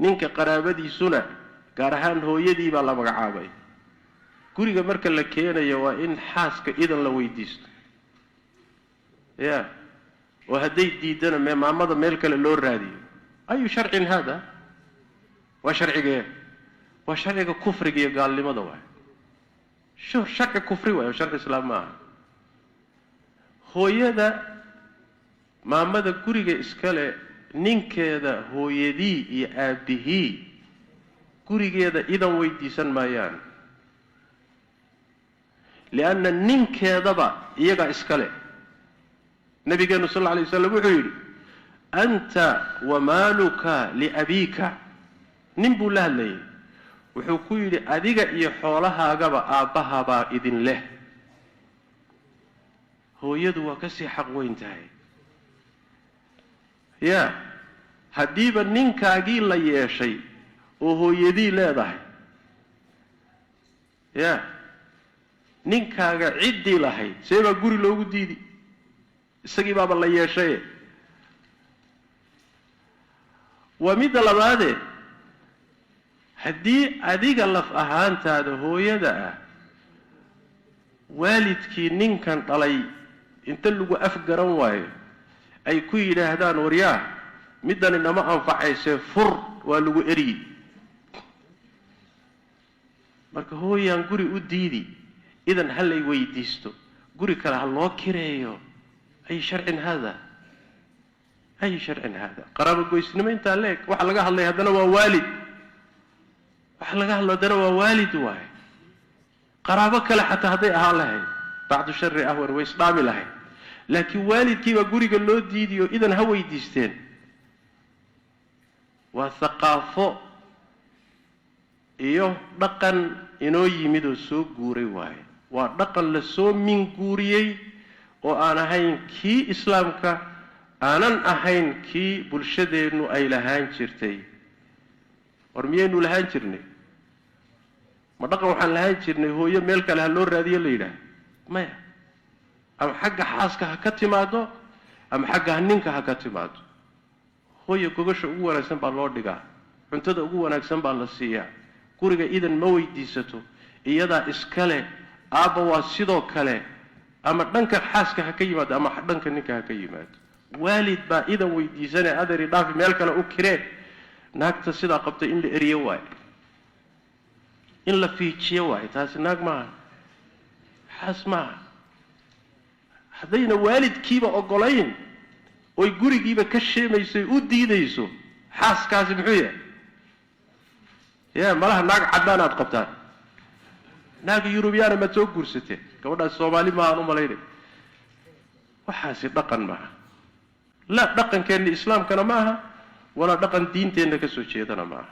ninka qaraabadiisuna gaar ahaan hooyadii baa la magacaabay guriga marka la keenayo waa in xaaska idan la weydiisto ya oo haday diidana maamada meel kale loo raadiyo ayu sharcin hada wa sharciga kufriga iyo gaalnimada waa sharci kufri waa sharci islaam ma hooyada maamada guriga iskale ninkeeda hooyadii iyo aabihii gurigeeda idan weydiisan maayaan لأن ninkeedaba iyaga iskale nabigeenu sallallahu alayhi wasallam wuxuu yiri anta wa maluka li abika nin buu la hadlayay wuxuu ku yiri adiga iyo xoolahaagaba aabahaba idin leh hooyadu waa ka sii xaq weyn tahay ya hadiiba ninkaagii la yeeshay oo hooyadii leedahay ya ninkaaga cidii lahayd seeba guri loogu diidi isagii baaba la yeeshay ومد لباده هدي أديك الله فأهانت هذا هو يدا والدكي نين طلي انت اللي أفقر واي أي كوي لهدان ورياه مدن إنما أنفع سفر ولو إري marka hooyaan guri u diidi idan hal ay weydiisto guri kale hal loo kireeyo ay sharcin hada qarabo goysnimo inta leeg waxa laga hadlay hadana waa waalid waxa laga hadlay hadana waa waalid waay qarabo kale xataa haday ahaan lahayd bacdu sharri ahwar way islaami lahayd laakiin waalidkiiba guriga loo diidiyo idan ha weydiisteen waa thaqaafo iyo dhaqan inoo yimid oo soo guuray waay waa dhaqan la soo min guuriyay oo aan ahayn kii islaamka aanan ahayn kii bulshadeenu ay lahaan jirtay warmiyaynu lahaan jirnay ma dhaqan waxaan lahaan jirnay hooyo meel kale ha loo raadiyo la yidhaah maya ama xagga xaaska ha ka timaado ama xagga ninka ha ka timaado hooyo gogasha ugu wanaagsan baa loo dhigaa cuntada ugu wanaagsan baa la siiyaa guriga idan ma weydiisato iyada iskale aaba waa sidoo kale ama dhanka xaaska ha ka yimaado ama dhanka ninka ha ka yimaado waalid baa idan weydiisanay adari dhaaf meel kale u kiree naagta sida qabtay in la eriyo waay in la fiijiyo waay taas naag ma xaas ma hadayna waalidkiiba ogolayn oo gurigiiba ka sheemaysay u diidayso xaaskaasi muxuu yahay يا مالها ناق عدنان قبطان ناق يوروبيان ما سو غورسته gabadha Soomaali ma aanu maleeyay waxaasi dhaqan ma la dhaqankeena islaamkana maaha wala dhaqan diinteena ka soo jeedana maaha